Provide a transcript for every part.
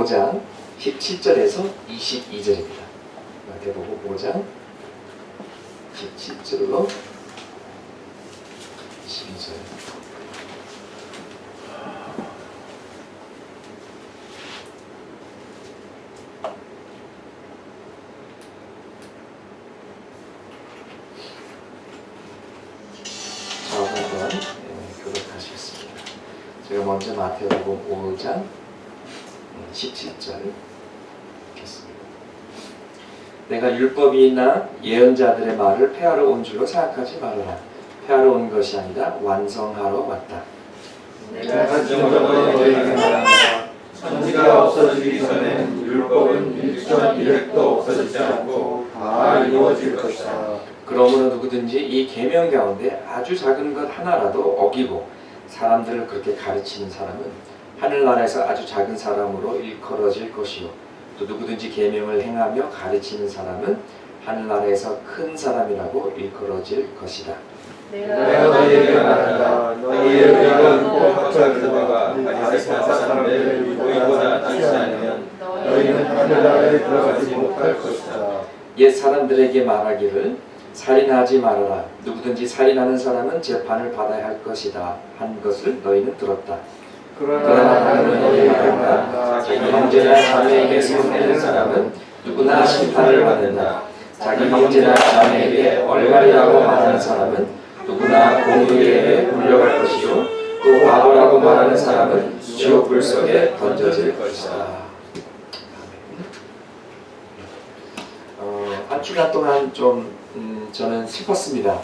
5장 17절에서 22절입니다. 마태복음 5장 17절로 22절. 한번 교독하시겠습니다. 제가 먼저 마태복음 5장 17절 읽겠습니다. 내가 율법이나 예언자들의 말을 폐하러 온 줄로 생각하지 말아라. 폐하러 온 것이 아니라 완성하러 왔다. 내가 진정으로 너희에게 말한다. 천지가 없어지기 전엔 율법은 1.1획도 없어지지 않고 다 이루어질 것이다. 그러므로 누구든지 이 계명 가운데 아주 작은 것 하나라도 어기고 사람들을 그렇게 가르치는 사람은 하늘나라에서 아주 작은 사람으로 일컬어질 것이요, 또 누구든지 계명을 행하며 가르치는 사람은 하늘나라에서 큰 사람이라고 일컬어질 것이다. 내가 너희에게 말한다. 너희의 의가 꼭 합쳐진 자가 바리새파 사람들을 보이고자 하지 않으면 너희는 하늘나라에 들어가지 못할 것이다. 옛 사람들에게 말하기를 살인하지 말아라. 누구든지 살인하는 사람은 재판을 받아야 할 것이다 한 것을 너희는 들었다. 그러나 나는 너희에게 말한다. 자기 형제나 자매에게 손대는 사람은 누구나 심판을 받는다. 자기 형제나 자매에게 얼갈이라고 말하는 사람은 누구나 공의에 물려갈 것이요, 또 바보라고 말하는 사람은 지옥 불속에 던져질 것이다. 한 주간 동안 좀 저는 슬펐습니다.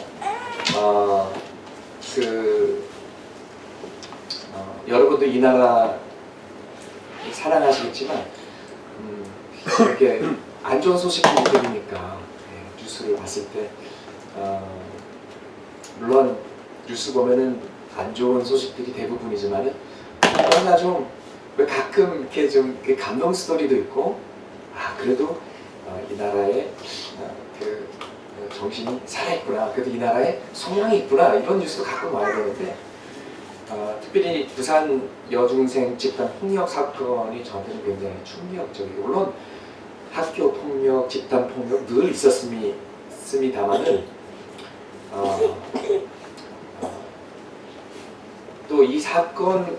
여러분도 이 나라 사랑하시겠지만 이렇게 안 좋은 소식을 들으니까 뉴스를 봤을 때 물론 뉴스 보면은 안 좋은 소식들이 대부분이지만은 뭔가 좀 가끔 이렇게 좀 감동 스토리도 있고, 그래도 이 나라의 그 정신이 살아있구나, 그래도 이 나라에 소망이 있구나, 이런 뉴스도 가끔 와야 되는데, 특별히 부산 여중생 집단 폭력 사건이 저한테는 굉장히 충격적이고, 물론 학교 폭력, 집단 폭력 늘 있었습니다만은 또 이 사건이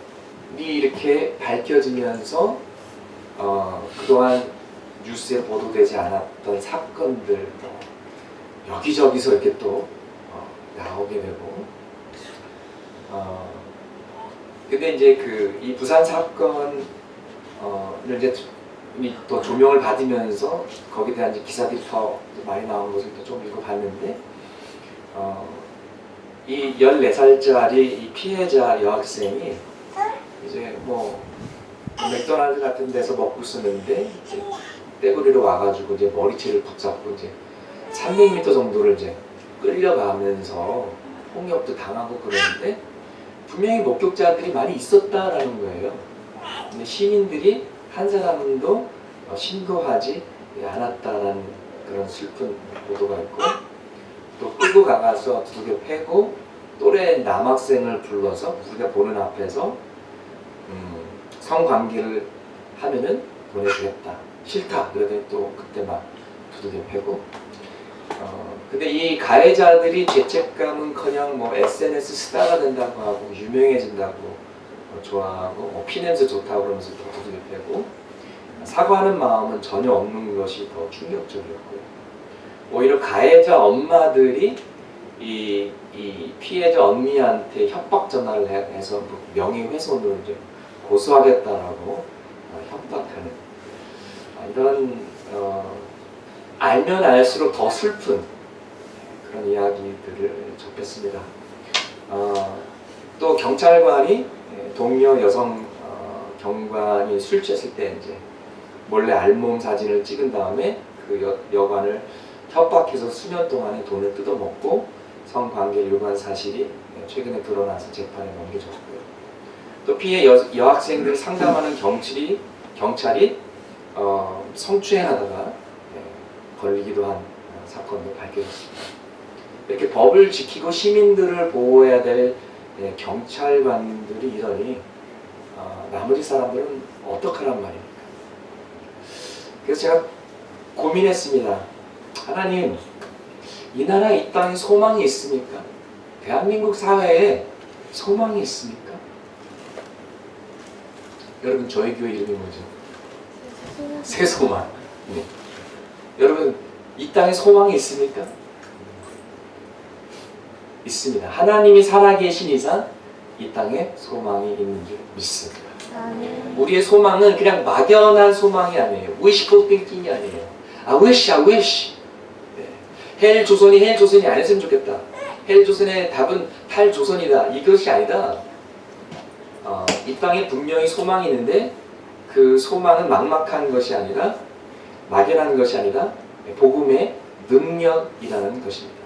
이렇게 밝혀지면서 그동안 뉴스에 보도되지 않았던 사건들 여기저기서 이렇게 또 나오게 되고, 근데 이제 이 부산 사건을 이제 또 조명을 받으면서 거기에 대한 이제 기사들이 더 많이 나온 것을 또 좀 읽어봤는데, 이 14살짜리 이 피해자 여학생이 이제 뭐 맥도날드 같은 데서 먹고 쓰는데 이제 떼구리로 와가지고 이제 머리채를 붙잡고 이제 300m 정도를 이제 끌려가면서 폭력도 당하고 그러는데, 분명히 목격자들이 많이 있었다라는 거예요. 근데 시민들이 한 사람도 신고하지 않았다는 그런 슬픈 보도가 있고, 또 끌고 가서 두들겨 패고 또래 남학생을 불러서 우리가 보는 앞에서 성관계를 하면은 보내주겠다, 싫다 그러더니 또 그때 막 두들겨 패고, 근데 이 가해자들이 죄책감은커녕 뭐 SNS 스타가 된다고 하고 유명해진다고 좋아하고 뭐 피냄새 좋다고 그러면서 또 두들겨 패고, 사과하는 마음은 전혀 없는 것이 더 충격적이었고요. 오히려 가해자 엄마들이 이 피해자 언니한테 협박 전화를 해서 명예훼손으로 이제 고소하겠다라고 협박하는 이런 알면 알수록 더 슬픈 그런 이야기들을 접했습니다. 또 경찰관이 동료 여성 경관이 술 취했을 때 이제 몰래 알몸 사진을 찍은 다음에 그 여관을 협박해서 수년 동안의 돈을 뜯어먹고 성관계를 유발한 사실이 최근에 드러나서 재판에 넘겨졌고요. 또 피해 여학생들 상담하는 경찰이 성추행하다가 걸리기도 한 사건도 밝혀졌습니다. 이렇게 법을 지키고 시민들을 보호해야 될 경찰관들이 이러니 나머지 사람들은 어떡하란 말입니까? 그래서 제가 고민했습니다. 하나님, 이 나라 이 땅에 소망이 있습니까? 대한민국 사회에 소망이 있습니까? 여러분, 저희 교회 이름이 뭐죠? 새소망. 네. 여러분, 이 땅에 소망이 있습니까? 있습니다. 하나님이 살아계신 이상 이 땅에 소망이 있는 줄 믿습니다. 우리의 소망은 그냥 막연한 소망이 아니에요. wishful thinking이 아니에요. I wish. 네. 헬조선이 안 했으면 좋겠다. 헬조선의 답은 탈조선이다. 이것이 아니다. 이 땅에 분명히 소망이 있는데 그 소망은 막막한 것이 아니라 막연한 것이 아니라 복음의 능력이라는 것입니다.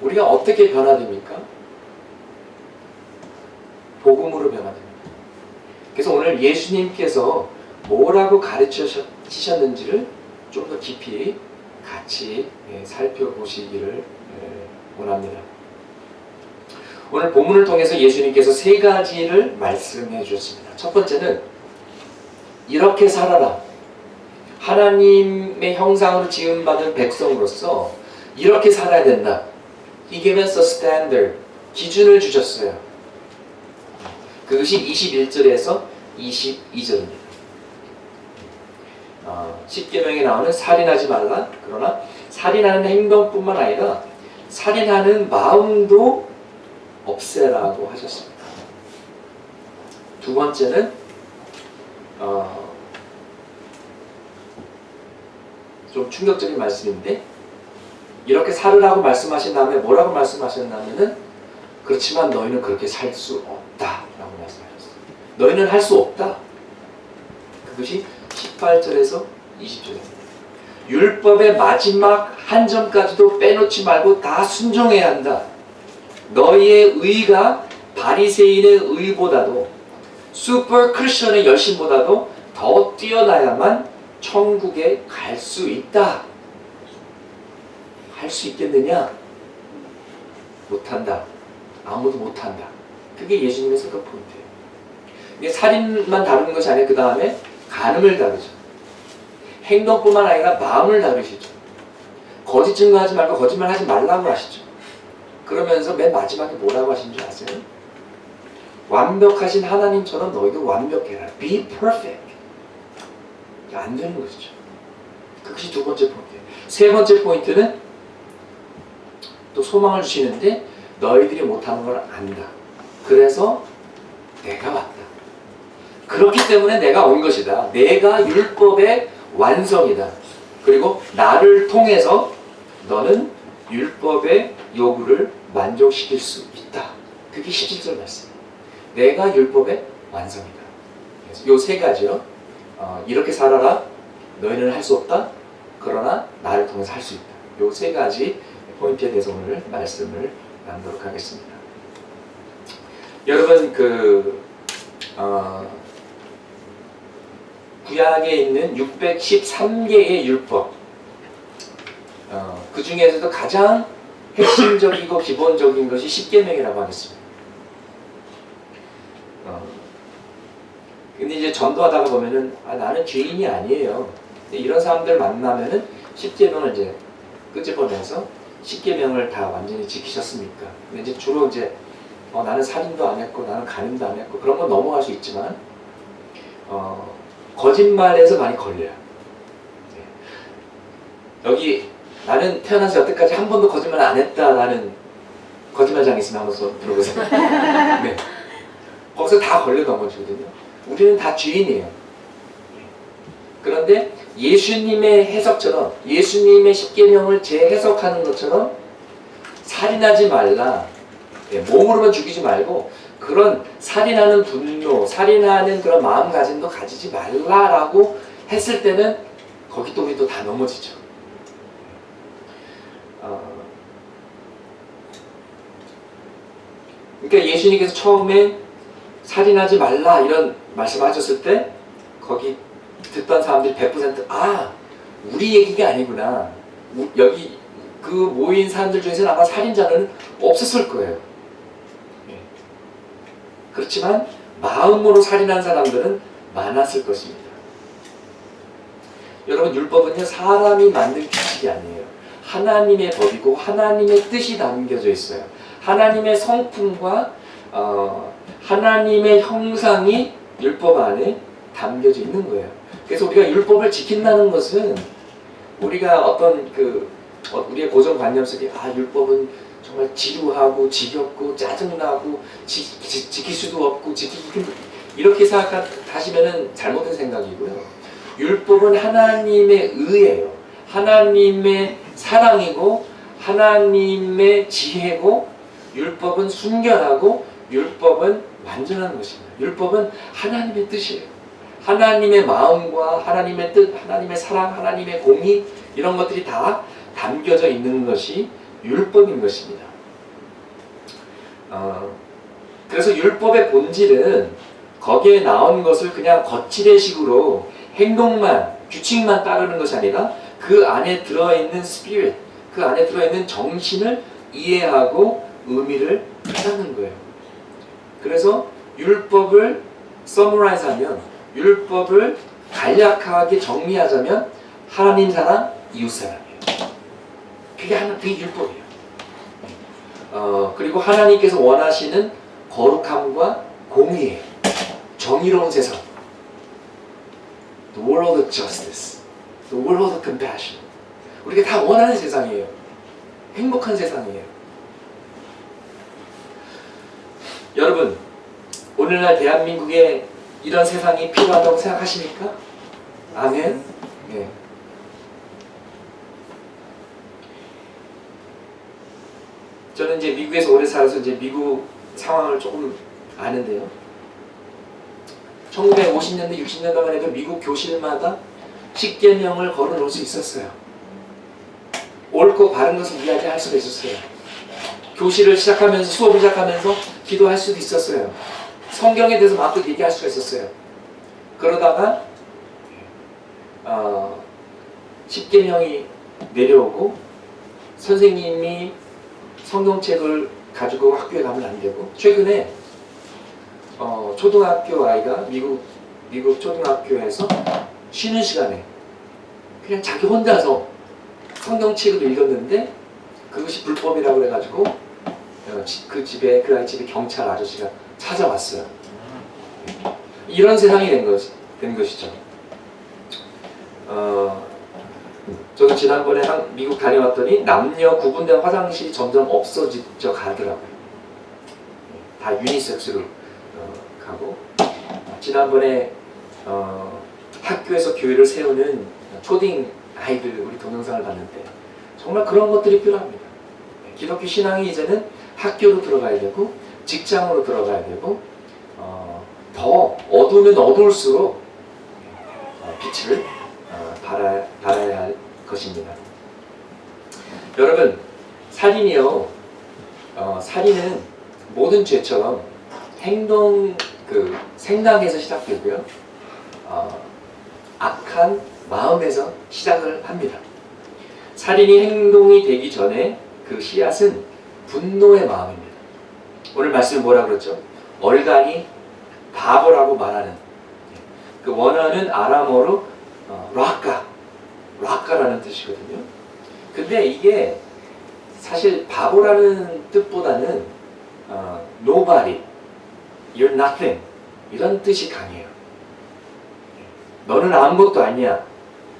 우리가 어떻게 변화됩니까? 복음으로 변화됩니다. 그래서 오늘 예수님께서 뭐라고 가르치셨는지를 좀 더 깊이 같이 살펴보시기를 원합니다. 오늘 본문을 통해서 예수님께서 세 가지를 말씀해 주셨습니다. 첫 번째는 이렇게 살아라. 하나님의 형상으로 지음받은 백성으로서 이렇게 살아야 된다. He gave us a standard, 기준을 주셨어요. 그것이 21절에서 22절입니다. 10계명에 나오는 살인하지 말라. 그러나 살인하는 행동뿐만 아니라 살인하는 마음도 없애라고 하셨습니다. 두 번째는 좀 충격적인 말씀인데 이렇게 살으라고 말씀하신 다음에 뭐라고 말씀하셨냐면은 그렇지만 너희는 그렇게 살 수 없다라고 말씀하셨어요. 너희는 할 수 없다. 그것이 18절에서 20절입니다. 율법의 마지막 한 점까지도 빼놓지 말고 다 순종해야 한다. 너희의 의가 바리새인의 의보다도 슈퍼 크리스천의 열심보다도 더 뛰어나야만 천국에 갈 수 있다. 할 수 있겠느냐? 못한다. 아무도 못한다. 그게 예수님의 생각 포인트예요. 이게 살인만 다루는 것이 아니라 그 다음에 간음을 다루죠. 행동뿐만 아니라 마음을 다루시죠. 거짓 증거하지 말고 거짓말 하지 말라고 하시죠. 그러면서 맨 마지막에 뭐라고 하신 줄 아세요? 완벽하신 하나님처럼 너희도 완벽해라. Be perfect. 이게 안 되는 것이죠. 그것이 두 번째 포인트예요. 세 번째 포인트는 또 소망을 주시는데 너희들이 못하는 걸 안다. 그래서 내가 왔다. 그렇기 때문에 내가 온 것이다. 내가 율법의 완성이다. 그리고 나를 통해서 너는 율법의 요구를 만족시킬 수 있다. 그게 17절 말씀. 내가 율법의 완성이다. 그래서 요 세 가지요. 이렇게 살아라. 너희는 할 수 없다. 그러나 나를 통해서 할 수 있다. 요 세 가지 포인트에 대해서 오늘 말씀을 나누도록 하겠습니다. 여러분 구약에 있는 613개의 율법 그 중에서도 가장 핵심적이고 기본적인 것이 10계명이라고 하겠습니다. 근데 이제 전도하다가 보면은 나는 죄인이 아니에요. 이런 사람들 만나면은 10계명을 이제 끄집어내서 10계명을 다 완전히 지키셨습니까? 근데 이제 주로 이제 나는 살인도 안 했고 나는 간음도 안 했고 그런 건 넘어갈 수 있지만 거짓말에서 많이 걸려요. 여기 나는 태어나서 여태까지 한 번도 거짓말 안 했다라는 거짓말장 있으면 한번 들어보세요. 네. 거기서 다 걸려 넘어지거든요. 우리는 다 죄인이에요. 그런데 예수님의 해석처럼 예수님의 10계명을 재해석하는 것처럼 살인하지 말라. 몸으로만 죽이지 말고 그런 살인하는 분노, 살인하는 그런 마음가짐도 가지지 말라라고 했을 때는 거기 또 우리 또 다 넘어지죠. 그러니까 예수님께서 처음에 살인하지 말라 이런 말씀하셨을 때 거기 듣던 사람들이 100% 우리 얘기가 아니구나. 여기 그 모인 사람들 중에서는 아마 살인자는 없었을 거예요. 그렇지만 마음으로 살인한 사람들은 많았을 것입니다. 여러분 율법은요 사람이 만든 규칙이 아니에요. 하나님의 법이고 하나님의 뜻이 담겨져 있어요. 하나님의 성품과 하나님의 형상이 율법 안에 담겨져 있는 거예요. 그래서 우리가 율법을 지킨다는 것은 우리가 어떤 우리의 고정관념 속에 율법은 정말 지루하고 지겹고 짜증나고 지킬 수도 없고 지키기 힘들고 이렇게 생각하시면 잘못된 생각이고요. 율법은 하나님의 의예요. 하나님의 사랑이고 하나님의 지혜고 율법은 순결하고 율법은 완전한 것입니다. 율법은 하나님의 뜻이에요. 하나님의 마음과 하나님의 뜻, 하나님의 사랑, 하나님의 공의 이런 것들이 다 담겨져 있는 것이 율법인 것입니다. 그래서 율법의 본질은 거기에 나온 것을 그냥 거칠의식으로 행동만, 규칙만 따르는 것이 아니라 그 안에 들어있는 스피릿, 그 안에 들어있는 정신을 이해하고 의미를 찾는 거예요. 그래서 율법을 서머라이즈 하면, 율법을 간략하게 정리하자면 하나님 사랑, 이웃 사랑이에요. 그게 율법이에요. 그리고 하나님께서 원하시는 거룩함과 공의예요. 정의로운 세상. The world of justice. The world of compassion. 우리가 다 원하는 세상이에요. 행복한 세상이에요. 여러분, 오늘날 대한민국에 이런 세상이 필요하다고 생각하십니까? 아멘. 네. 저는 이제 미국에서 오래 살아서 이제 미국 상황을 조금 아는데요. 1950년대, 60년대만 해도 미국 교실마다 십계명을 걸어놓을 수 있었어요. 옳고 바른 것을 이야기할 수가 있었어요. 교실을 시작하면서, 수업을 시작하면서 기도할 수도 있었어요. 성경에 대해서 마음껏 얘기할 수가 있었어요. 그러다가 십계명이 내려오고 선생님이 성경책을 가지고 학교에 가면 안 되고, 최근에 초등학교 아이가 미국 초등학교에서 쉬는 시간에 그냥 자기 혼자서 성경책을 읽었는데 그것이 불법이라고 그래가지고 그 아이 집에 경찰 아저씨가 찾아왔어요. 이런 세상이 된 것이죠. 저도 지난번에 미국 다녀왔더니 남녀 구분된 화장실이 점점 없어져 가더라고요. 다 유니섹스로 가고, 지난번에 학교에서 교회를 세우는 초딩 아이들 우리 동영상을 봤는데 정말 그런 것들이 필요합니다. 기독교 신앙이 이제는 학교로 들어가야 되고 직장으로 들어가야 되고 더 어두우면 어두울수록 빛을 발해야 할 것입니다. 여러분, 살인이요. 살인은 모든 죄처럼 생각에서 시작되고요. 악한 마음에서 시작을 합니다. 살인이 행동이 되기 전에 그 씨앗은 분노의 마음입니다. 오늘 말씀은 뭐라 그랬죠? 얼간이 바보라고 말하는, 그 원어는 아람어로 락가라는 뜻이거든요. 근데 이게 사실 바보라는 뜻보다는 nobody, you're nothing 이런 뜻이 강해요. 너는 아무것도 아니야.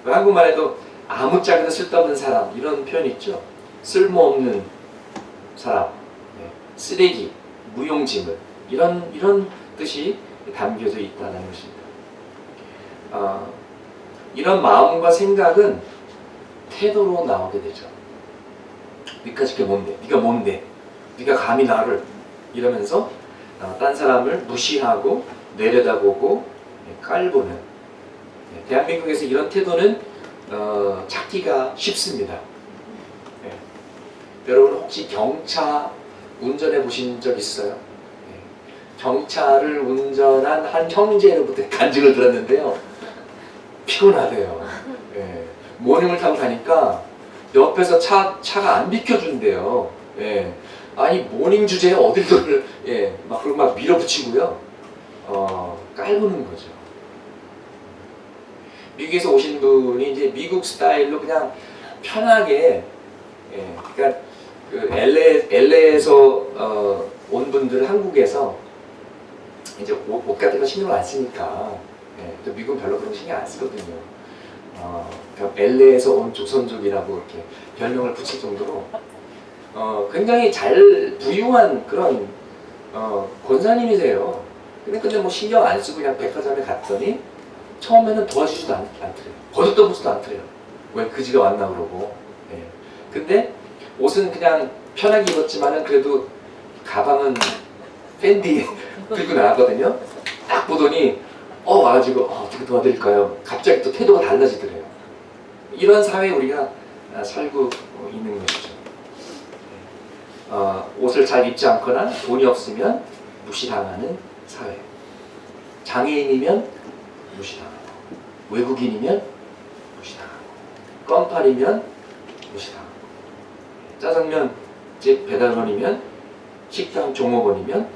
한국말에도 아무짝에도 쓸데없는 사람 이런 표현 있죠. 쓸모없는 사람, 쓰레기, 무용지물 이런 뜻이 담겨져 있다는 것입니다. 이런 마음과 생각은 태도로 나오게 되죠. 니까짓 게 뭔데? 네가 뭔데? 네가 감히 나를 이러면서 딴 사람을 무시하고 내려다보고 깔보는, 대한민국에서 이런 태도는 찾기가 쉽습니다. 여러분 혹시 경차 운전해 보신 적 있어요? 경차를 운전한 한 형제로부터 간증을 들었는데요. 피곤하대요. 모닝을 타고 가니까 옆에서 차가 안 비켜준대요. 아니 모닝 주제에 어딜 돈을 막 밀어붙이고요. 깔보는 거죠. 미국에서 오신 분이 이제 미국 스타일로 그냥 편하게, 그러니까 그 LA에서 온 분들 한국에서 이제 옷 같은 거 신경 안 쓰니까, 또 미국은 별로 그런 거 신경 안 쓰거든요. 그러니까 LA에서 온 조선족이라고 이렇게 별명을 붙일 정도로 굉장히 잘 부유한 그런 권사님이세요. 근데 뭐 신경 안 쓰고 그냥 백화점에 갔더니 처음에는 도와주지도 않더래요. 거들떠보지도 않더래요. 왜 그지가 왔나 그러고. 근데 옷은 그냥 편하게 입었지만은 그래도 가방은 팬디 들고 나왔거든요. 딱 보더니 와가지고 어떻게 도와드릴까요? 갑자기 또 태도가 달라지더래요. 이런 사회에 우리가 살고 있는 것이죠. 옷을 잘 입지 않거나 돈이 없으면 무시당하는 사회. 장애인이면 무시당하고, 외국인이면 무시당하고, 껌팔이면 무시당하고, 짜장면집 배달원이면, 식당 종업원이면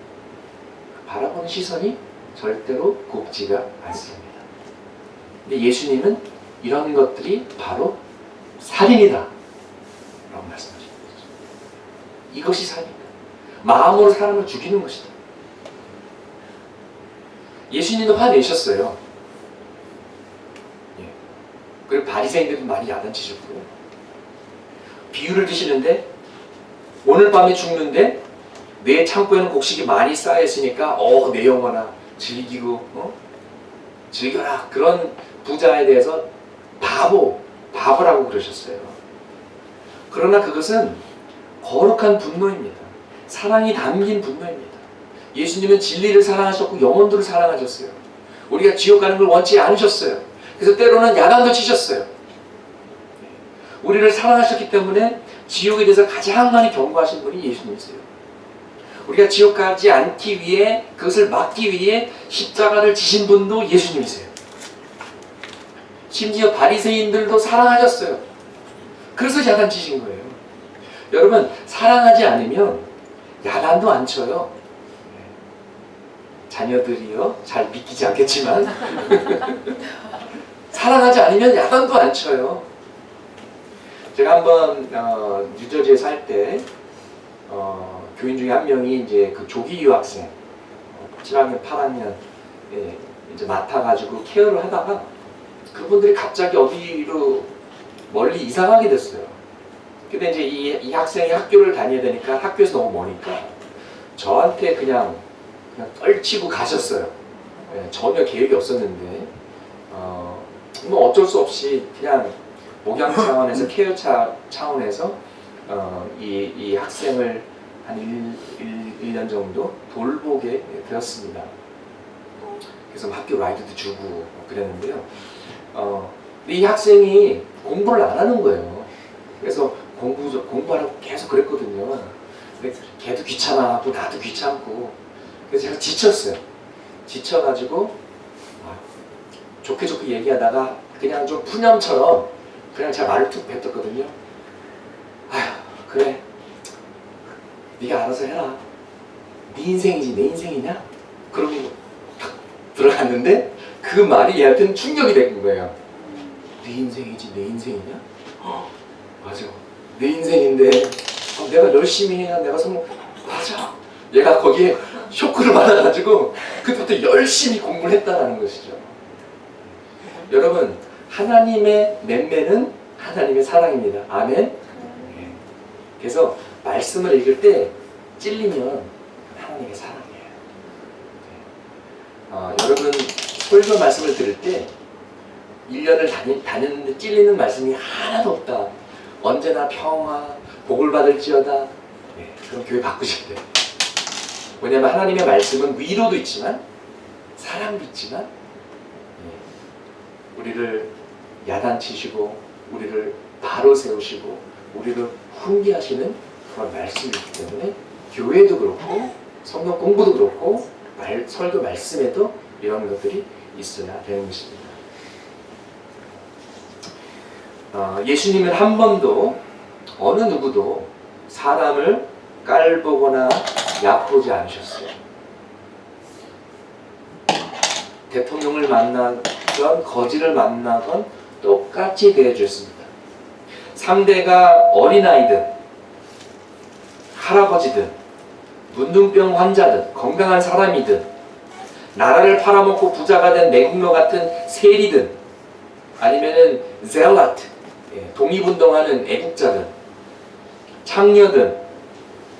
바라보는 시선이 절대로 곱지가 않습니다. 근데 예수님은 이런 것들이 바로 살인이다 라고 말씀하십니다. 이것이 살인이다. 마음으로 사람을 죽이는 것이다. 예수님도 화내셨어요. 그리고 바리새인들도 많이 야단치셨고요. 비유를 드시는데 오늘 밤에 죽는데 내 창고에는 곡식이 많이 쌓여있으니까 내 영혼아 즐기고 즐겨라. 그런 부자에 대해서 바보라고 그러셨어요. 그러나 그것은 거룩한 분노입니다. 사랑이 담긴 분노입니다. 예수님은 진리를 사랑하셨고 영혼들을 사랑하셨어요. 우리가 지옥 가는 걸 원치 않으셨어요. 그래서 때로는 야단도 치셨어요. 우리를 사랑하셨기 때문에 지옥에 대해서 가장 많이 경고하신 분이 예수님이세요. 우리가 지옥 가지 않기 위해, 그것을 막기 위해 십자가를 지신 분도 예수님이세요. 심지어 바리새인들도 사랑하셨어요. 그래서 야단 치신 거예요. 여러분, 사랑하지 않으면 야단도 안 쳐요. 자녀들이요, 잘 믿기지 않겠지만 사랑하지 않으면 야단도 안 쳐요. 제가 한번 뉴저지에 살 때 교인 중에 한 명이 이제 그 조기 유학생 7학년, 8학년 이제 맡아가지고 케어를 하다가 그분들이 갑자기 어디로 멀리 이사가게 됐어요. 근데 이제 이 학생이 학교를 다녀야 되니까 학교에서 너무 머니까 저한테 그냥 떨치고 가셨어요. 전혀 계획이 없었는데 뭐 어쩔 수 없이 그냥 목양 차원에서 케어 차원에서 이 학생을 한 1년 정도 돌보게 되었습니다. 그래서 학교 라이드도 주고 그랬는데요. 이 학생이 공부를 안 하는 거예요. 그래서 공부하라고 계속 그랬거든요. 근데 걔도 귀찮아하고 나도 귀찮고 그래서 제가 지쳤어요. 지쳐가지고 좋게 얘기하다가 그냥 좀 푸념처럼 그냥 제가 말을 툭 뱉었거든요. 아휴, 그래, 네가 알아서 해라. 네 인생이지 내 인생이냐? 그러고 탁 들어갔는데 그 말이 얘한테는 충격이 된 거예요. 네 인생이지 내 인생이냐? 맞아, 내 인생인데 내가 열심히 해야 내가 성공. 맞아. 얘가 거기에 쇼크를 받아가지고 그때부터 열심히 공부를 했다는 것이죠. 여러분, 하나님의 맴매는 하나님의 사랑입니다. 아멘. 그래서 말씀을 읽을 때 찔리면 하나님의 사랑이에요. 여러분, 설교 말씀을 들을 때 1년을 다녔는데 찔리는 말씀이 하나도 없다. 언제나 평화, 복을 받을지어다. 그럼 교회 바꾸셔야 돼요. 왜냐하면 하나님의 말씀은 위로도 있지만 사랑도 있지만 우리를 야단치시고 우리를 바로 세우시고 우리를 훈계하시는 그런 말씀이기 때문에 교회도 그렇고 성경 공부도 그렇고 설교 말씀에도 이런 것들이 있어야 되는 것입니다. 예수님은 한 번도 어느 누구도 사람을 깔보거나 얕보지 않으셨어요. 대통령을 만난 만나건 거지를 만나건 똑같이 대해줬습니다. 상대가 어린아이든 할아버지든 문둥병 환자든 건강한 사람이든 나라를 팔아먹고 부자가 된 내국노 같은 세리든 아니면은 젤라트 독립운동하는 애국자든 창녀든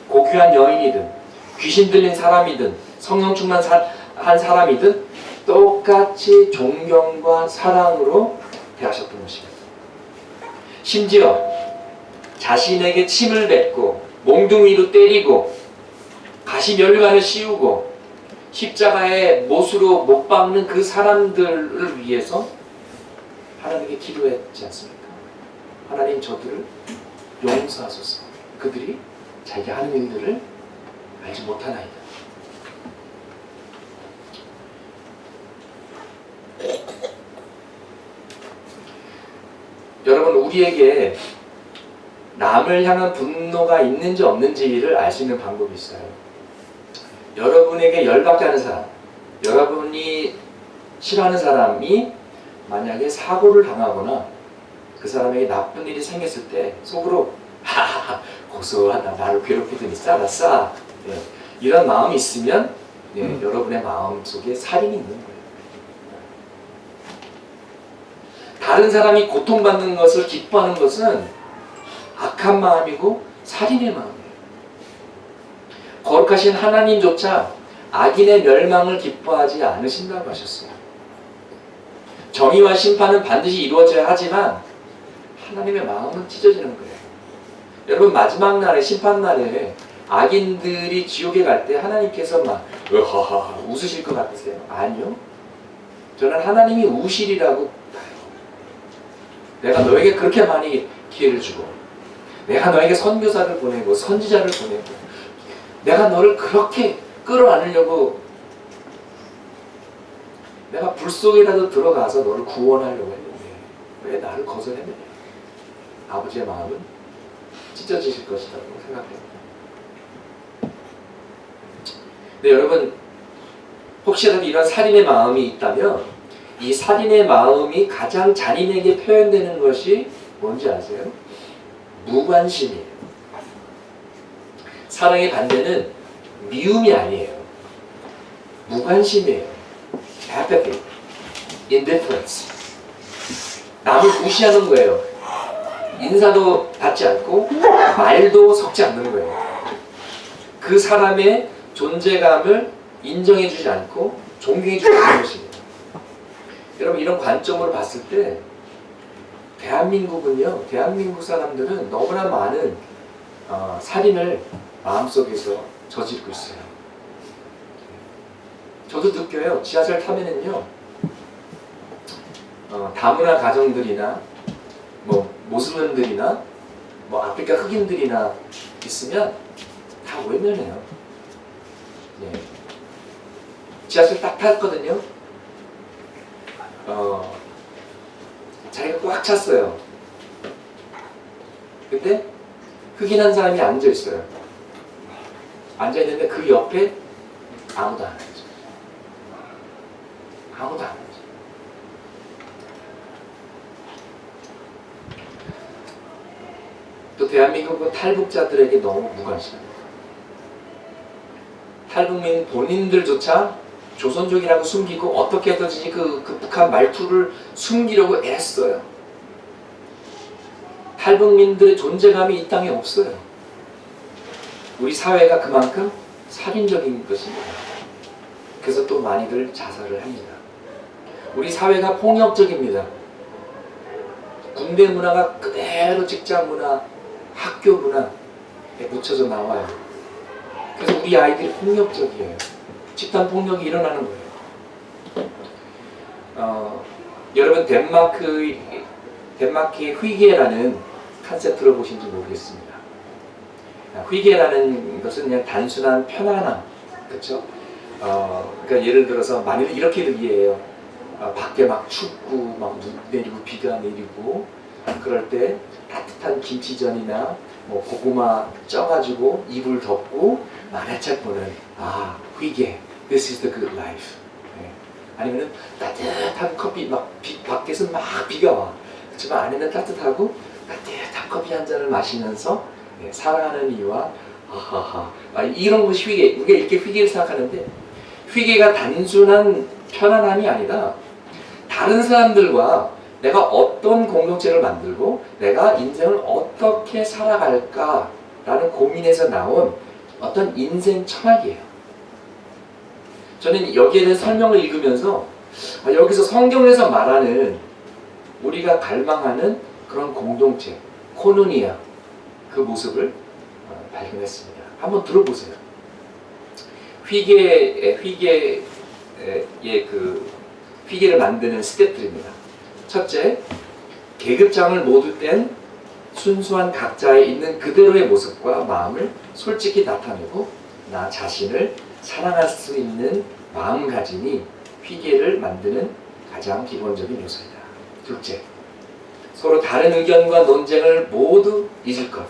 고귀한 여인이든 귀신 들린 사람이든 성령 충만한 사람이든 똑같이 존경과 사랑으로 대하셨던 것입니다. 심지어 자신에게 침을 뱉고 몽둥이로 때리고 가시면류관을 씌우고 십자가에 못으로 못 박는 그 사람들을 위해서 하나님께 기도했지 않습니까? 하나님 저들을 용서하소서. 그들이 자기가 하는 일들을 알지 못하나이다. 여러분, 우리에게 남을 향한 분노가 있는지 없는지를 알 수 있는 방법이 있어요. 여러분에게 열받게 하는 사람, 여러분이 싫어하는 사람이 만약에 사고를 당하거나 그 사람에게 나쁜 일이 생겼을 때 속으로 하하하 고소하다, 나를 괴롭히더니 싸다 싸, 이런 마음이 있으면 여러분의 마음 속에 살인이 있는 거예요. 다른 사람이 고통받는 것을 기뻐하는 것은 악한 마음이고 살인의 마음이에요. 거룩하신 하나님조차 악인의 멸망을 기뻐하지 않으신다고 하셨어요. 정의와 심판은 반드시 이루어져야 하지만 하나님의 마음은 찢어지는 거예요. 여러분, 마지막 날에, 심판날에 악인들이 지옥에 갈 때 하나님께서 막 으하하 웃으실 것 같으세요? 아니요. 저는 하나님이 우실이라고 봐요. 내가 너에게 그렇게 많이 기회를 주고, 내가 너에게 선교사를 보내고 선지자를 보내고, 내가 너를 그렇게 끌어안으려고, 내가 불 속이라도 들어가서 너를 구원하려고 했는데 왜 나를 거절했느냐? 아버지의 마음은 찢어지실 것이라고 생각합니다. 근데 여러분, 혹시라도 이런 살인의 마음이 있다면 이 살인의 마음이 가장 잔인하게 표현되는 것이 뭔지 아세요? 무관심이에요. 사랑의 반대는 미움이 아니에요. 무관심이에요. apathy, indifference. 남을 무시하는 거예요. 인사도 받지 않고 말도 섞지 않는 거예요. 그 사람의 존재감을 인정해주지 않고 존경해주지 않는 것입니다. 여러분, 이런 관점으로 봤을 때 대한민국은요, 대한민국 사람들은 너무나 많은 살인을 마음속에서 저지르고 있어요. 저도 느껴요. 지하철 타면은요, 다문화 가정들이나 뭐 모슬림들이나 뭐 아프리카 흑인들이나 있으면 다 외면해요. 지하철 딱 탔거든요. 자기가 꽉 찼어요. 근데 흑인 한 사람이 앉아 있어요. 앉아 있는데 그 옆에 아무도 안 앉아. 아무도 안 앉아. 또 대한민국은 탈북자들에게 너무 무관심합니다. 탈북민 본인들조차 조선족이라고 숨기고 어떻게 해서든지 그 북한 말투를 숨기려고 애써요. 탈북민들의 존재감이 이 땅에 없어요. 우리 사회가 그만큼 살인적인 것입니다. 그래서 또 많이들 자살을 합니다. 우리 사회가 폭력적입니다. 군대 문화가 그대로 직장 문화, 학교 문화에 묻혀져 나와요. 그래서 우리 아이들이 폭력적이에요. 집단 폭력이 일어나는 거예요. 여러분, 덴마크의 휘게라는 컨셉 들어보신지 모르겠습니다. 휘게라는 것은 그냥 단순한 편안함, 그렇죠? 그러니까 예를 들어서 많이들 이렇게들 이해해요. 밖에 막 춥고 막 눈 내리고 비가 내리고 그럴 때 따뜻한 김치전이나 뭐 고구마 쪄가지고 이불 덮고 만화책 보는 휘게, this is the good life. 아니면 따뜻한 커피 밖에서 막 비가 와. 그렇지만 안에는 따뜻하고 따뜻한 커피 한 잔을 마시면서 사랑하는 이와 이런 것이 회개. 우리가 이렇게 회개를 생각하는데 회개가 단순한 편안함이 아니라 다른 사람들과 내가 어떤 공동체를 만들고 내가 인생을 어떻게 살아갈까라는 고민에서 나온 어떤 인생 철학이에요. 저는 여기에 대한 설명을 읽으면서 여기서 성경에서 말하는 우리가 갈망하는 그런 공동체, 코노니아 그 모습을 발견했습니다. 한번 들어보세요. 회개를 만드는 스텝들입니다. 첫째, 계급장을 모두 뗀 순수한 각자의 있는 그대로의 모습과 마음을 솔직히 나타내고 나 자신을 사랑할 수 있는 마음가짐이 회개를 만드는 가장 기본적인 요소이다. 둘째, 서로 다른 의견과 논쟁을 모두 잊을 것.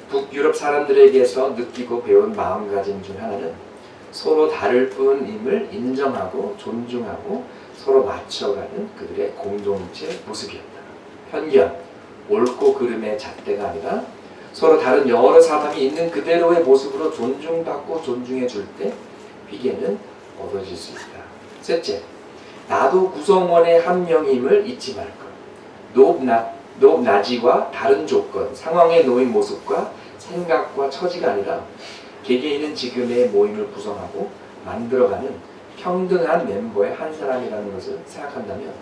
북유럽 사람들에게서 느끼고 배운 마음가짐 중 하나는 서로 다를 뿐임을 인정하고 존중하고 서로 맞춰가는 그들의 공동체 모습이었다. 편견, 옳고 그름의 잣대가 아니라 서로 다른 여러 사람이 있는 그대로의 모습으로 존중받고 존중해 줄 때 회개는 얻어질 수 있다. 셋째, 나도 구성원의 한 명임을 잊지 말 것. 높낮이와 다른 조건, 상황에 놓인 모습과 생각과 처지가 아니라 개개인은 지금의 모임을 구성하고 만들어가는 평등한 멤버의 한 사람이라는 것을 생각한다면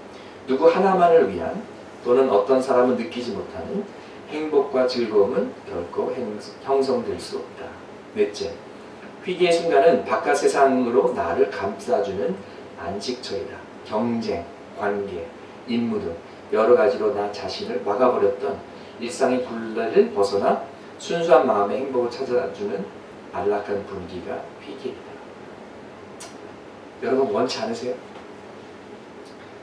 누구 하나만을 위한 또는 어떤 사람은 느끼지 못하는 행복과 즐거움은 결코 형성될 수 없다. 넷째, 회개의 순간은 바깥 세상으로 나를 감싸주는 안식처이다. 경쟁, 관계, 임무 등 여러 가지로 나 자신을 막아버렸던 일상의 굴레를 벗어나 순수한 마음의 행복을 찾아주는 안락한 분위기가 회개이다. 여러분 원치 않으세요?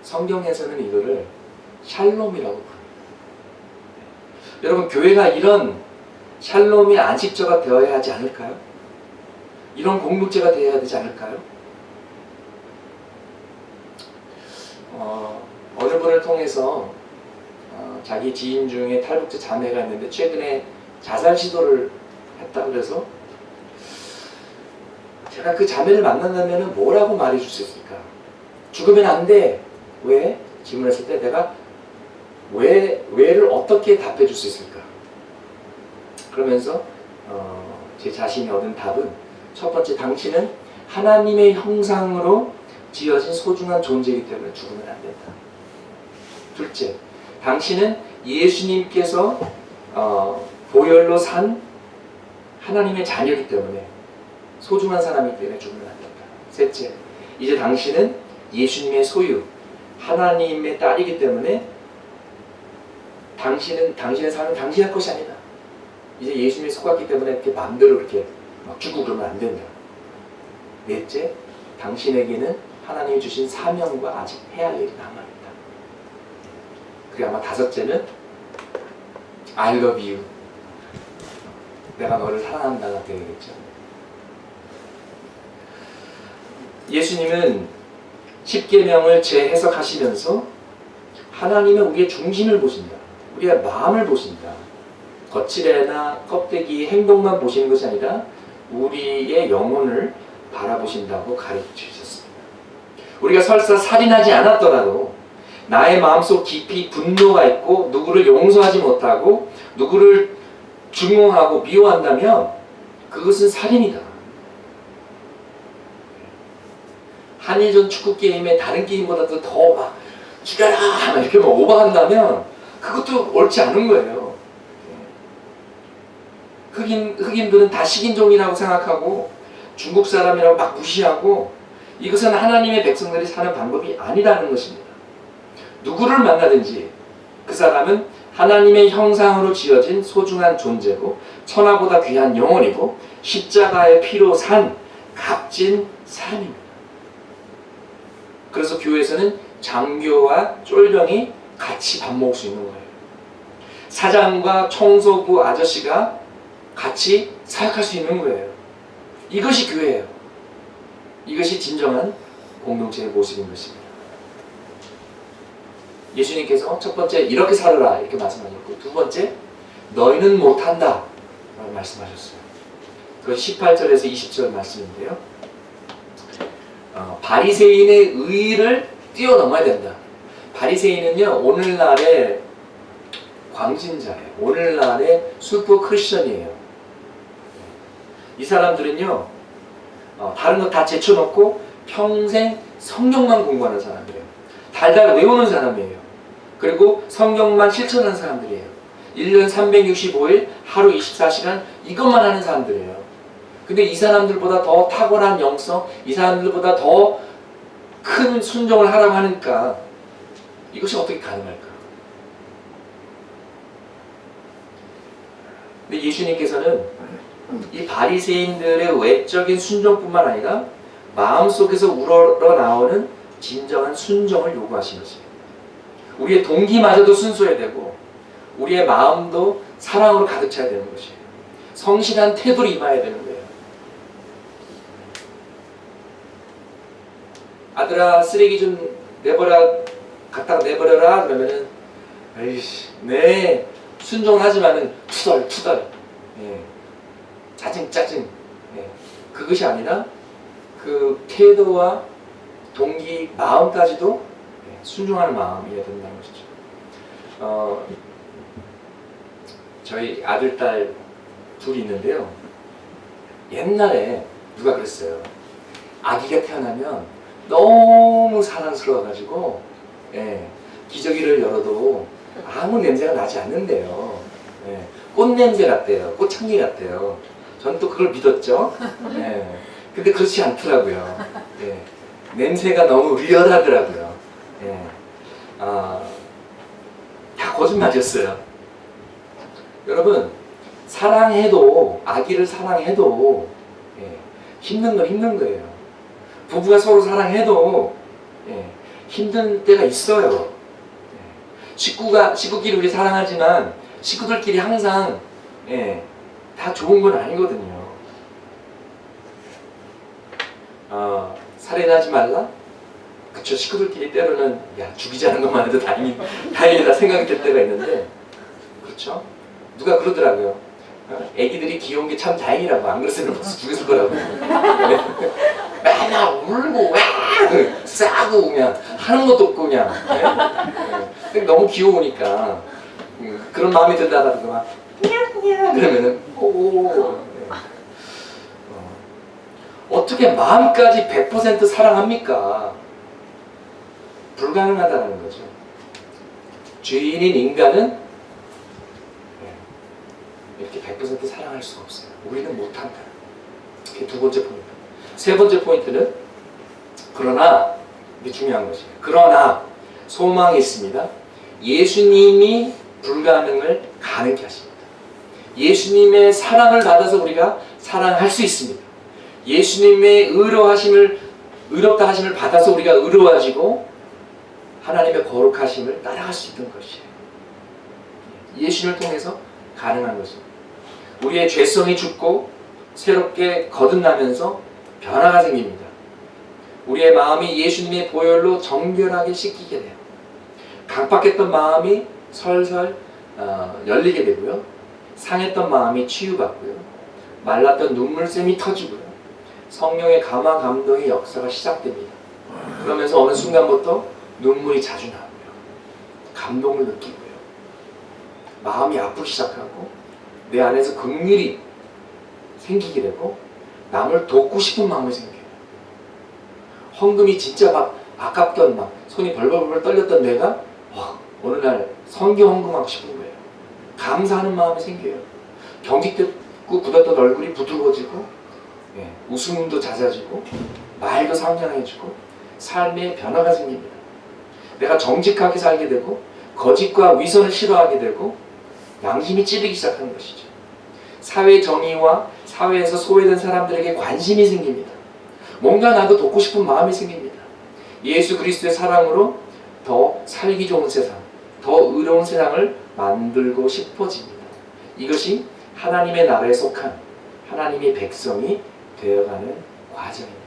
성경에서는 이거를 샬롬이라고 부릅니다. 여러분 교회가 이런 샬롬의 안식처가 되어야 하지 않을까요? 이런 공동체가 되어야 되지 않을까요? 어느 분을 통해서 자기 지인 중에 탈북자 자매가 있는데 최근에 자살 시도를 했다 그래서 제가 그 자매를 만난다면 뭐라고 말해줄 수 있을까? 죽으면 안 돼. 왜? 질문했을 때 내가 왜를 어떻게 답해줄 수 있을까? 그러면서 제 자신이 얻은 답은 첫 번째, 당신은 하나님의 형상으로 지어진 소중한 존재이기 때문에 죽으면 안 된다. 둘째, 당신은 예수님께서 보혈로 산 하나님의 자녀이기 때문에 소중한 사람이기 때문에 죽으면 안 된다. 셋째, 이제 당신은 예수님의 소유, 하나님의 딸이기 때문에 당신의 삶은 당신의 것이 아니다. 이제 예수님이 속았기 때문에 이렇게 마음대로 이렇게 막 죽고 그러면 안 된다. 넷째, 당신에게는 하나님이 주신 사명과 아직 해야 할 일이 남아있다. 그리고 아마 다섯째는 I love you. 내가 너를 사랑한다가 되겠죠. 예수님은 십계명을 재해석하시면서 하나님은 우리의 중심을 보신다. 우리의 마음을 보신다. 거칠애나 껍데기 행동만 보시는 것이 아니라 우리의 영혼을 바라보신다고 가르치셨습니다. 우리가 설사 살인하지 않았더라도 나의 마음속 깊이 분노가 있고 누구를 용서하지 못하고 누구를 증오하고 미워한다면 그것은 살인이다. 한일전 축구 게임에 다른 게임보다도 더 막 죽여라 이렇게 막 오버한다면 그것도 옳지 않은 거예요. 흑인들은 다 식인종이라고 생각하고 중국 사람이라고 막 무시하고 이것은 하나님의 백성들이 사는 방법이 아니라는 것입니다. 누구를 만나든지 그 사람은 하나님의 형상으로 지어진 소중한 존재고 천하보다 귀한 영혼이고 십자가의 피로 산 값진 사람입니다. 그래서 교회에서는 장교와 쫄병이 같이 밥 먹을 수 있는 거예요. 사장과 청소부 아저씨가 같이 사역할 수 있는 거예요. 이것이 교회예요. 이것이 진정한 공동체의 모습인 것입니다. 예수님께서 첫 번째 이렇게 살아라 이렇게 말씀하셨고, 두 번째 너희는 못한다 라고 말씀하셨어요. 그것이 18절에서 20절 말씀인데요. 바리새인의 의를 뛰어넘어야 된다. 바리새인은요, 오늘날의 광신자예요. 오늘날의 슈퍼 크리스천이에요. 이 사람들은요, 다른 거 다 제쳐놓고 평생 성경만 공부하는 사람들이에요. 달달 외우는 사람이에요. 그리고 성경만 실천하는 사람들이에요. 1년 365일 하루 24시간 이것만 하는 사람들이에요. 근데 이 사람들보다 더 탁월한 영성, 이 사람들보다 더 큰 순종을 하라고 하니까 이것이 어떻게 가능할까? 근데 예수님께서는 이 바리새인들의 외적인 순종뿐만 아니라 마음속에서 우러나오는 진정한 순종을 요구하시는 것입니다. 우리의 동기마저도 순수해야 되고 우리의 마음도 사랑으로 가득 차야 되는 것이에요. 성실한 태도로 임해야 되는 거예요. 아들아, 쓰레기 좀 내버려, 갖다가 내버려라 그러면은 에이씨, 네, 순종하지만은 투덜투덜, 예, 짜증, 예, 그것이 아니라 그 태도와 동기, 마음까지도 순종하는 마음이어야 된다는 것이죠. 저희 아들, 딸 둘이 있는데요. 옛날에 누가 그랬어요. 아기가 태어나면 너무 사랑스러워가지고, 예, 기저귀를 열어도 아무 냄새가 나지 않는데요. 예, 꽃 냄새 같대요. 꽃향기 같대요. 전 또 그걸 믿었죠. 예, 근데 그렇지 않더라고요. 예, 냄새가 너무 리얼하더라고요. 예, 다 거짓말이었어요. 여러분, 사랑해도, 아기를 사랑해도, 예, 힘든 건 힘든 거예요. 부부가 서로 사랑해도, 예, 힘든 때가 있어요. 예, 식구끼리 우리 사랑하지만 식구들끼리 항상, 예, 다 좋은 건 아니거든요. 살인하지 말라? 그쵸, 식구들끼리 때로는 야, 죽이자는 것만 해도 다행이다 생각이 들 때가 있는데, 그렇죠? 누가 그러더라고요. 애기들이 귀여운 게 참 다행이라고. 안 그랬으면 벌써 죽였을 거라고. 맨날 울고 싸고 그냥 하는 것도 없고 그냥. 네? 너무 귀여우니까 그런 마음이 든다라고 막 냐냐 그러면은 오. 네. 어떻게 마음까지 100% 사랑합니까? 불가능하다는 거죠. 죄인인 인간은 이렇게 100% 사랑할 수가 없어요. 우리는 못한다. 그게 두 번째 포인트. 세 번째 포인트는 그러나, 이게 중요한 것이에요. 그러나 소망이 있습니다. 예수님이 불가능을 가능케 하십니다. 예수님의 사랑을 받아서 우리가 사랑할 수 있습니다. 예수님의 의롭다 하심을 받아서 우리가 의로워지고 하나님의 거룩하심을 따라갈 수 있는 것이에요. 예수님을 통해서 가능한 것입니다. 우리의 죄성이 죽고 새롭게 거듭나면서 변화가 생깁니다. 우리의 마음이 예수님의 보혈로 정결하게 씻기게 돼요. 강팍했던 마음이 설설 열리게 되고요. 상했던 마음이 치유받고요. 말랐던 눈물샘이 터지고요. 성령의 감화 감동의 역사가 시작됩니다. 그러면서 어느 순간부터 눈물이 자주 나고요. 감동을 느끼고요. 마음이 아프기 시작하고 내 안에서 긍휼이 생기게 되고 남을 돕고 싶은 마음이 생겨요. 헌금이 진짜 막 아깝던 막 손이 벌벌벌 떨렸던 내가 어느 날 선교 헌금하고 싶은 거예요. 감사하는 마음이 생겨요. 경직됐고 굳었던 얼굴이 부드러워지고, 예, 웃음도 잦아지고 말도 상냥해지고 삶의 변화가 생깁니다. 내가 정직하게 살게 되고 거짓과 위선을 싫어하게 되고 양심이 찌르기 시작하는 것이죠. 사회 정의와 사회에서 소외된 사람들에게 관심이 생깁니다. 뭔가 나도 돕고 싶은 마음이 생깁니다. 예수 그리스도의 사랑으로 더 살기 좋은 세상, 더 의로운 세상을 만들고 싶어집니다. 이것이 하나님의 나라에 속한 하나님의 백성이 되어가는 과정입니다.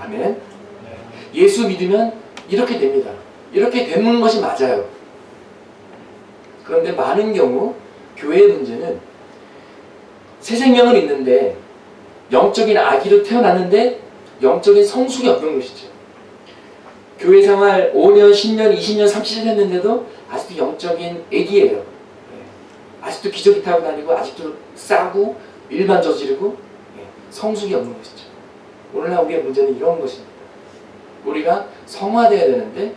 아멘. 예수 믿으면 이렇게 됩니다. 이렇게 되는 것이 맞아요. 그런데 많은 경우 교회의 문제는 새 생명은 있는데 영적인 아기로 태어났는데 영적인 성숙이 없는 것이죠. 교회 생활 5년, 10년, 20년, 30년 했는데도 아직도 영적인 아기예요. 아직도 기저귀 타고 다니고 아직도 싸고 일반 저지르고 성숙이 없는 것이죠. 오늘날 우리의 문제는 이런 것입니다. 우리가 성화되어야 되는데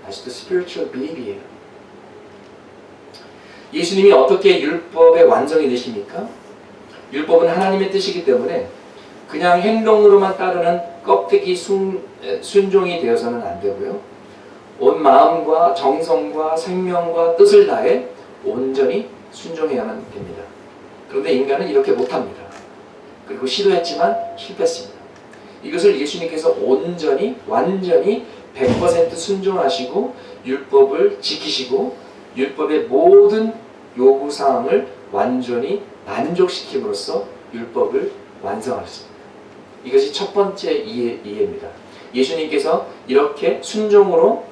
아직도 spiritual belief이에요. 예수님이 어떻게 율법의 완성이 되십니까? 율법은 하나님의 뜻이기 때문에 그냥 행동으로만 따르는 껍데기 순종이 되어서는 안 되고요. 온 마음과 정성과 생명과 뜻을 다해 온전히 순종해야만 됩니다. 그런데 인간은 이렇게 못합니다. 그리고 시도했지만 실패했습니다. 이것을 예수님께서 온전히 완전히 100% 순종하시고 율법을 지키시고 율법의 모든 요구사항을 완전히 만족시킴으로써 율법을 완성하셨습니다. 이것이 첫 번째 이해입니다. 예수님께서 이렇게 순종으로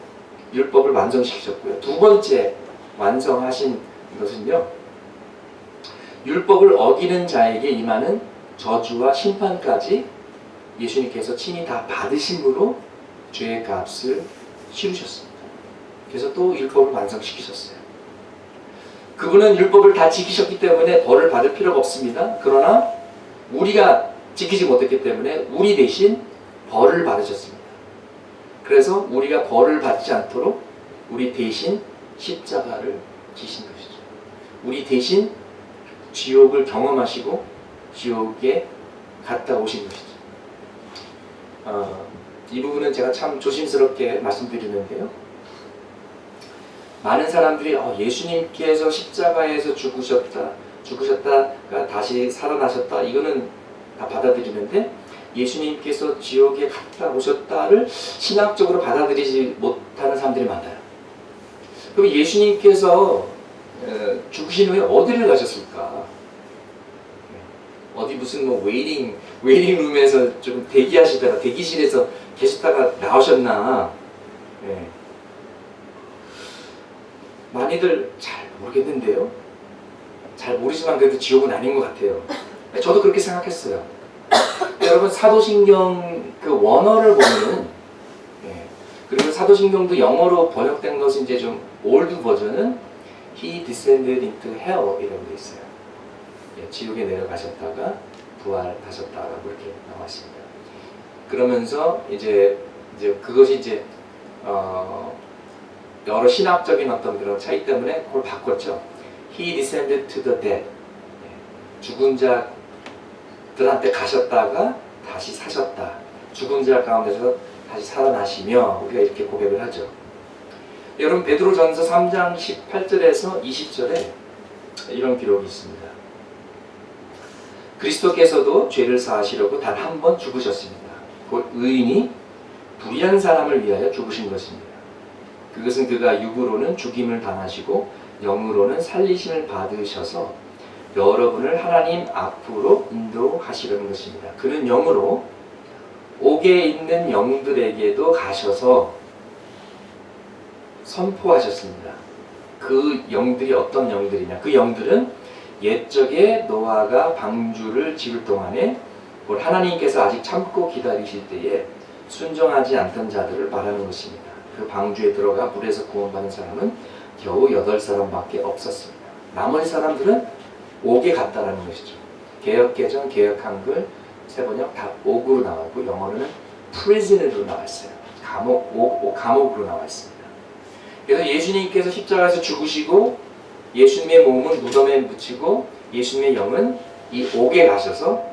율법을 완성시키셨고요. 두 번째 완성하신 것은요, 율법을 어기는 자에게 임하는 저주와 심판까지 예수님께서 친히 다 받으심으로 죄의 값을 치르셨습니다. 그래서 또 율법을 완성시키셨어요. 그분은 율법을 다 지키셨기 때문에 벌을 받을 필요가 없습니다. 그러나 우리가 지키지 못했기 때문에 우리 대신 벌을 받으셨습니다. 그래서 우리가 벌을 받지 않도록 우리 대신 십자가를 지신 것이죠. 우리 대신 지옥을 경험하시고 지옥에 갔다 오신 것이죠. 이 부분은 제가 참 조심스럽게 말씀드리는데요. 많은 사람들이 예수님께서 십자가에서 죽으셨다가 다시 살아나셨다, 이거는 다 받아들이는데 예수님께서 지옥에 갔다 오셨다를 신학적으로 받아들이지 못하는 사람들이 많아요. 그럼 예수님께서 죽으신 후에 어디를 가셨을까? 어디 무슨 웨이팅룸에서 좀 대기하시다가 대기실에서 계셨다가 나오셨나? 많이들 잘 모르겠는데요. 잘 모르지만 그래도 지옥은 아닌 것 같아요. 저도 그렇게 생각했어요. 여러분, 사도신경 그 원어를 보면은, 그리고 사도신경도 영어로 번역된 것은 이제 좀 올드 버전은 He descended into hell 이라고 돼 있어요. 지옥에 내려가셨다가 부활하셨다라고 이렇게 나왔습니다. 그러면서 이제 그것이 이제 여러 신학적인 어떤 그런 차이 때문에 그걸 바꿨죠. He descended to the dead. 죽은 자들한테 가셨다가 다시 사셨다. 죽은 자 가운데서 다시 살아나시며 우리가 이렇게 고백을 하죠. 여러분, 베드로전서 3장 18절에서 20절에 이런 기록이 있습니다. 그리스도께서도 죄를 사하시려고 단 한 번 죽으셨습니다. 곧 의인이 불의한 사람을 위하여 죽으신 것입니다. 그것은 그가 육으로는 죽임을 당하시고 영으로는 살리심을 받으셔서 여러분을 하나님 앞으로 인도하시려는 것입니다. 그는 영으로 옥에 있는 영들에게도 가셔서 선포하셨습니다. 그 영들이 어떤 영들이냐? 그 영들은 옛적에 노아가 방주를 지을 동안에 하나님께서 아직 참고 기다리실 때에 순종하지 않던 자들을 말하는 것입니다. 그 방주에 들어가 물에서 구원받은 사람은 겨우 8사람밖에 없었습니다. 나머지 사람들은 옥에 갔다라는 것이죠. 개역개정, 개역한글, 세번역 다 옥으로 나왔고 영어로는 prison으로 나왔어요. 감옥으로 나왔습니다. 그래서 예수님께서 십자가에서 죽으시고 예수님의 몸은 무덤에 묻히고 예수님의 영은 이 옥에 가셔서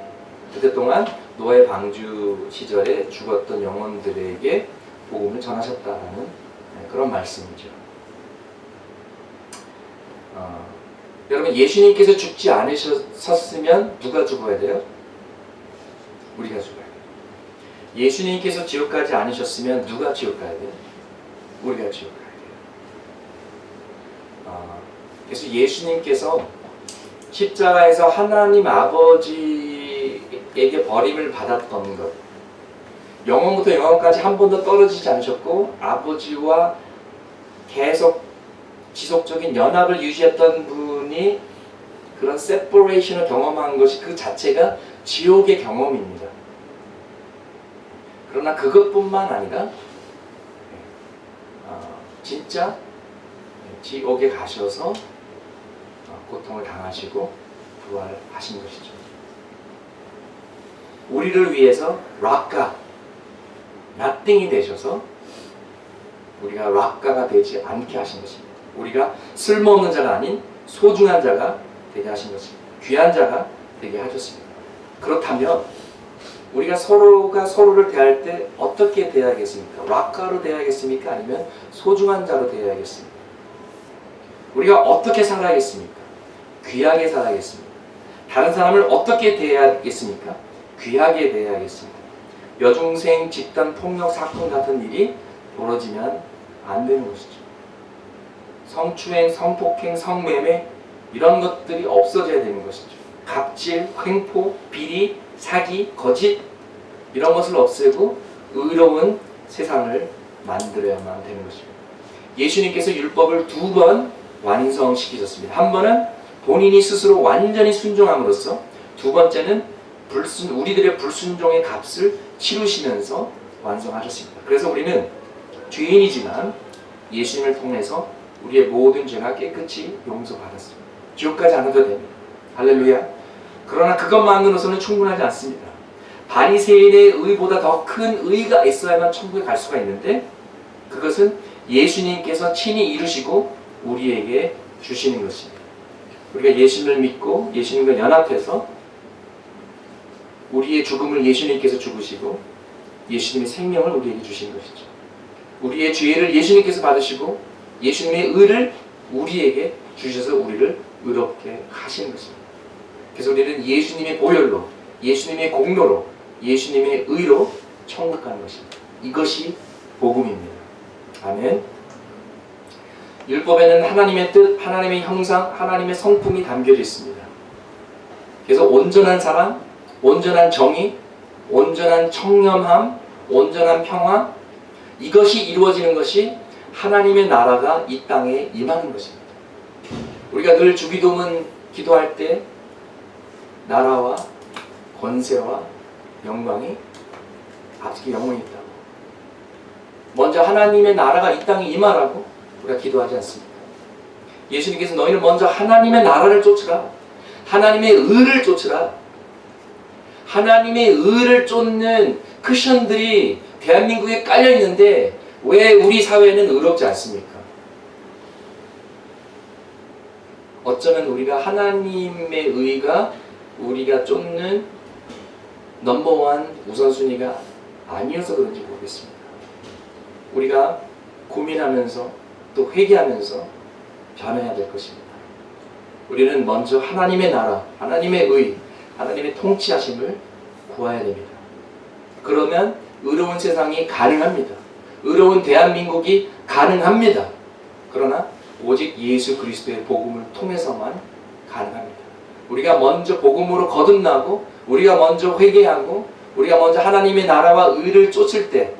그때 동안 노아의 방주 시절에 죽었던 영혼들에게 복음을 전하셨다라는 그런 말씀이죠. 여러분, 예수님께서 죽지 않으셨으면 누가 죽어야 돼요? 우리가 죽어야 돼요. 예수님께서 지옥 가지 않으셨으면 누가 지옥 가야 돼요? 우리가 지옥 가야 돼요. 그래서 예수님께서 십자가에서 하나님 아버지에게 버림을 받았던 것, 영원부터 영원까지 한 번도 떨어지지 않으셨고 아버지와 계속 지속적인 연합을 유지했던 분이 그런 세퍼레이션을 경험한 것이 그 자체가 지옥의 경험입니다. 그러나 그것뿐만 아니라 진짜 지옥에 가셔서 고통을 당하시고 부활하신 것이죠. 우리를 위해서 락가, nothing이 되셔서 우리가 락가가 되지 않게 하신 것입니다. 우리가 쓸모없는 자가 아닌 소중한 자가 되게 하신 것입니다. 귀한 자가 되게 하셨습니다. 그렇다면 우리가 서로가 서로를 대할 때 어떻게 대해야겠습니까? 락가로 대해야겠습니까? 아니면 소중한 자로 대해야겠습니까? 우리가 어떻게 살아야겠습니까? 귀하게 살아야겠습니까? 다른 사람을 어떻게 대해야겠습니까? 귀하게 대해야겠습니다. 여중생 집단 폭력 사건 같은 일이 벌어지면 안 되는 것이죠. 성추행, 성폭행, 성매매 이런 것들이 없어져야 되는 것이죠. 갑질, 횡포, 비리, 사기, 거짓 이런 것을 없애고 의로운 세상을 만들어야만 되는 것입니다. 예수님께서 율법을 2번 완성시키셨습니다. 한 번은 본인이 스스로 완전히 순종함으로써, 두 번째는 우리들의 불순종의 값을 치르시면서 완성하셨습니다. 그래서 우리는 죄인이지만 예수님을 통해서 우리의 모든 죄가 깨끗이 용서받았습니다. 지옥까지 안 가도 됩니다. 할렐루야. 그러나 그것만으로서는 충분하지 않습니다. 바리새인의 의보다 더 큰 의가 있어야만 천국에 갈 수가 있는데, 그것은 예수님께서 친히 이루시고 우리에게 주시는 것입니다. 우리가 예수님을 믿고 예수님과 연합해서 우리의 죽음을 예수님께서 죽으시고 예수님의 생명을 우리에게 주신 것이죠. 우리의 죄를 예수님께서 받으시고 예수님의 의를 우리에게 주셔서 우리를 의롭게 하시는 것입니다. 그래서 우리는 예수님의 보혈로, 예수님의 공로로, 예수님의 의로 천국 가는 것입니다. 이것이 복음입니다. 아멘. 율법에는 하나님의 뜻, 하나님의 형상, 하나님의 성품이 담겨져 있습니다. 그래서 온전한 사랑, 온전한 정의, 온전한 청렴함, 온전한 평화, 이것이 이루어지는 것이 하나님의 나라가 이 땅에 임하는 것입니다. 우리가 늘 주기도문 기도할 때 나라와 권세와 영광이 앞서기 영원히 있다고, 먼저 하나님의 나라가 이 땅에 임하라고 우리가 기도하지 않습니까? 예수님께서 너희는 먼저 하나님의 나라를 쫓으라, 하나님의 의를 쫓으라. 하나님의 의를 쫓는 크리스천들이 대한민국에 깔려 있는데 왜 우리 사회는 의롭지 않습니까? 어쩌면 우리가 하나님의 의가 우리가 쫓는 넘버원 우선순위가 아니어서 그런지 모르겠습니다. 우리가 고민하면서 또 회개하면서 변해야 될 것입니다. 우리는 먼저 하나님의 나라, 하나님의 의, 하나님의 통치하심을 구해야 됩니다. 그러면 의로운 세상이 가능합니다. 의로운 대한민국이 가능합니다. 그러나 오직 예수 그리스도의 복음을 통해서만 가능합니다. 우리가 먼저 복음으로 거듭나고, 우리가 먼저 회개하고, 우리가 먼저 하나님의 나라와 의를 쫓을 때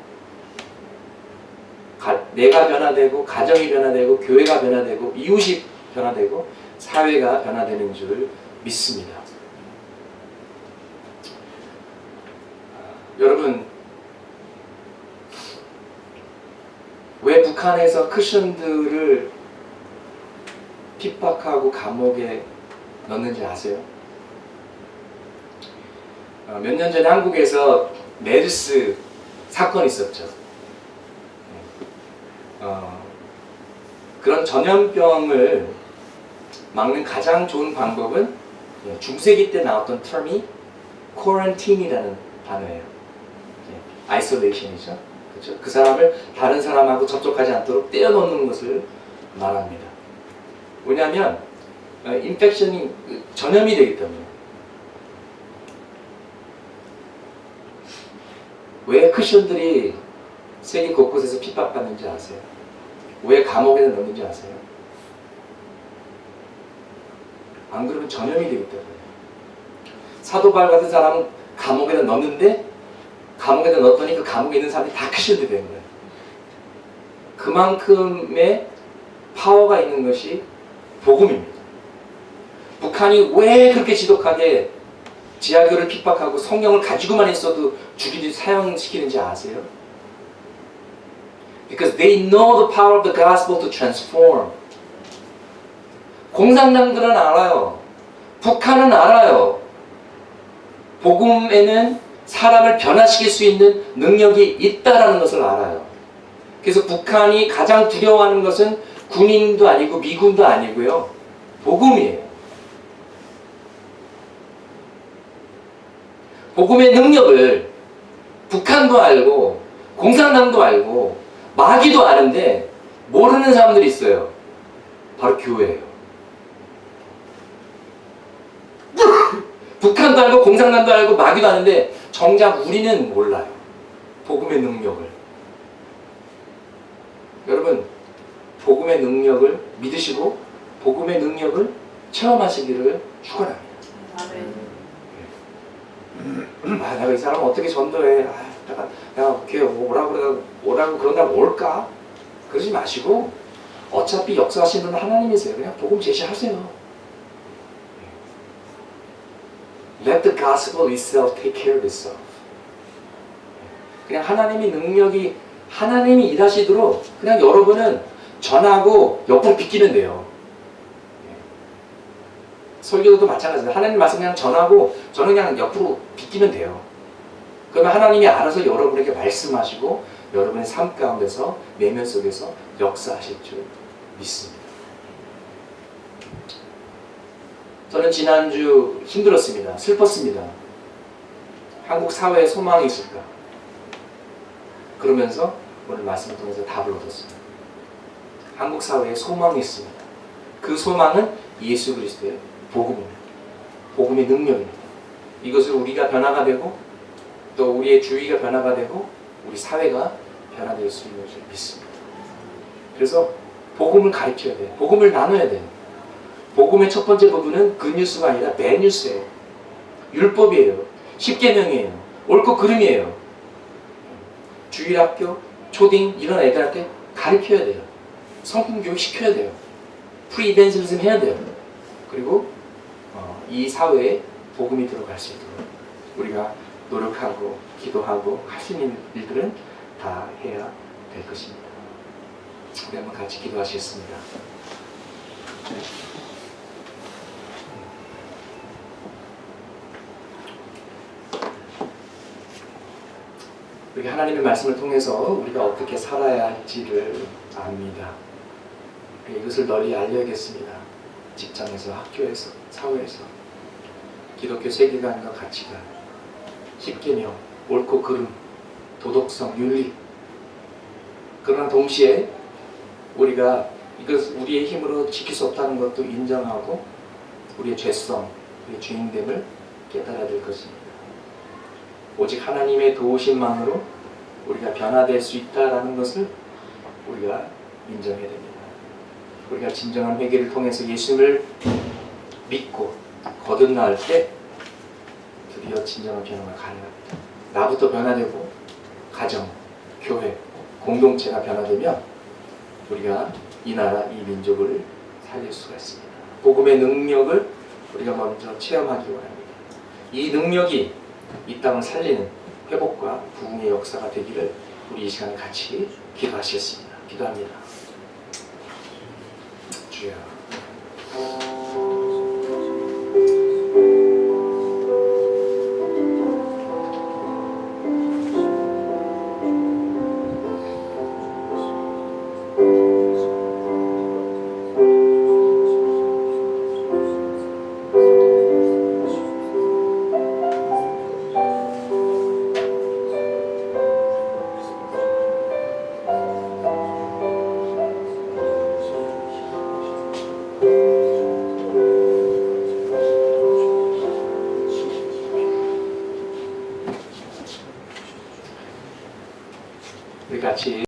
내가 변화되고, 가정이 변화되고, 교회가 변화되고, 이웃이 변화되고, 사회가 변화되는 줄 믿습니다. 여러분, 왜 북한에서 크리스천들을 핍박하고 감옥에 넣는지 아세요? 몇 년 전에 한국에서 메르스 사건이 있었죠. 그런 전염병을 막는 가장 좋은 방법은 중세기 때 나왔던 term이 quarantine이라는 단어예요. isolation이죠. 그렇죠? 그 사람을 다른 사람하고 접촉하지 않도록 떼어놓는 것을 말합니다. 왜냐하면 인펙션이 전염이 되기 때문에. 왜 크리스천들이 세계 곳곳에서 핍박받는지 아세요? 왜 감옥에 넣는지 아세요? 안 그러면 전염이 되기 때문에. 사도바울 같은 사람은 감옥에 넣는데 감옥에다 넣었더니 그 감옥에 있는 사람들이 다 크실드 된 거예요. 그만큼의 파워가 있는 것이 복음입니다. 북한이 왜 그렇게 지독하게 지하교를 핍박하고 성경을 가지고만 있어도 죽이듯이 사형시키는지 아세요? Because they know the power of the gospel to transform. 공산당들은 알아요. 북한은 알아요. 복음에는 사람을 변화시킬 수 있는 능력이 있다라는 것을 알아요. 그래서 북한이 가장 두려워하는 것은 군인도 아니고 미군도 아니고요. 복음이에요. 복음의 능력을 북한도 알고 공산당도 알고 마귀도 아는데 모르는 사람들이 있어요. 바로 교회예요. 북한도 알고 공산당도 알고 마귀도 아는데 정작 우리는 몰라요. 복음의 능력을. 여러분, 복음의 능력을 믿으시고 복음의 능력을 체험하시기를 축원합니다. 내가 이 사람 어떻게 전도해? 내가 교회 오라고 그런다고 올까? 그러지 마시고 어차피 역사하시는 분은 하나님이세요. 그냥 복음 제시하세요. Let the gospel itself take care of itself. 그냥 하나님의 능력이 하나님이 일하시도록 그냥 여러분은 전하고 옆으로 비키면 돼요. 설교도 마찬가지입니다. 하나님 말씀 그냥 전하고 저는 그냥 옆으로 비키면 돼요. 그러면 하나님이 알아서 여러분에게 말씀하시고 여러분의 삶 가운데서 내면 속에서 역사하실 줄 믿습니다. 저는 지난주 힘들었습니다. 슬펐습니다. 한국 사회에 소망이 있을까? 그러면서 오늘 말씀을 통해서 답을 얻었습니다. 한국 사회에 소망이 있습니다. 그 소망은 예수 그리스도의 복음입니다. 복음의 능력입니다. 이것을 우리가 변화가 되고 또 우리의 주위가 변화가 되고 우리 사회가 변화될 수 있는 줄 믿습니다. 그래서 복음을 가르쳐야 돼요. 복음을 나눠야 돼요. 복음의 첫 번째 부분은 굿뉴스가 아니라 배뉴스예요. 율법이에요. 십계명이에요. 옳고 그름이에요. 주일학교, 초딩 이런 애들한테 가르쳐야 돼요. 성품 교육 시켜야 돼요. 프리이벤젤리즘 해야 돼요. 그리고 이 사회에 복음이 들어갈 수 있도록 우리가 노력하고 기도하고 할 수 있는 일들은 다 해야 될 것입니다. 우리 한번 같이 기도하시겠습니다. 우리 하나님의 말씀을 통해서 우리가 어떻게 살아야 할지를 압니다. 이것을 널리 알려야겠습니다. 직장에서, 학교에서, 사회에서 기독교 세계관과 가치관, 십계명, 옳고 그름, 도덕성, 윤리. 그러나 동시에 우리가 이것 우리의 힘으로 지킬 수 없다는 것도 인정하고 우리의 죄성, 우리의 죄인됨을 깨달아야 될 것입니다. 오직 하나님의 도우심만으로 우리가 변화될 수 있다는 것을 우리가 인정해야 됩니다. 우리가 진정한 회개를 통해서 예수님을 믿고 거듭날 때 드디어 진정한 변화가 가능합니다. 나부터 변화되고 가정, 교회, 공동체가 변화되면 우리가 이 나라, 이 민족을 살릴 수가 있습니다. 복음의 능력을 우리가 먼저 체험하기 원합니다. 이 능력이 이 땅을 살리는 회복과 부흥의 역사가 되기를 우리 이 시간에 같이 기도하시겠습니다. 기도합니다. 주여.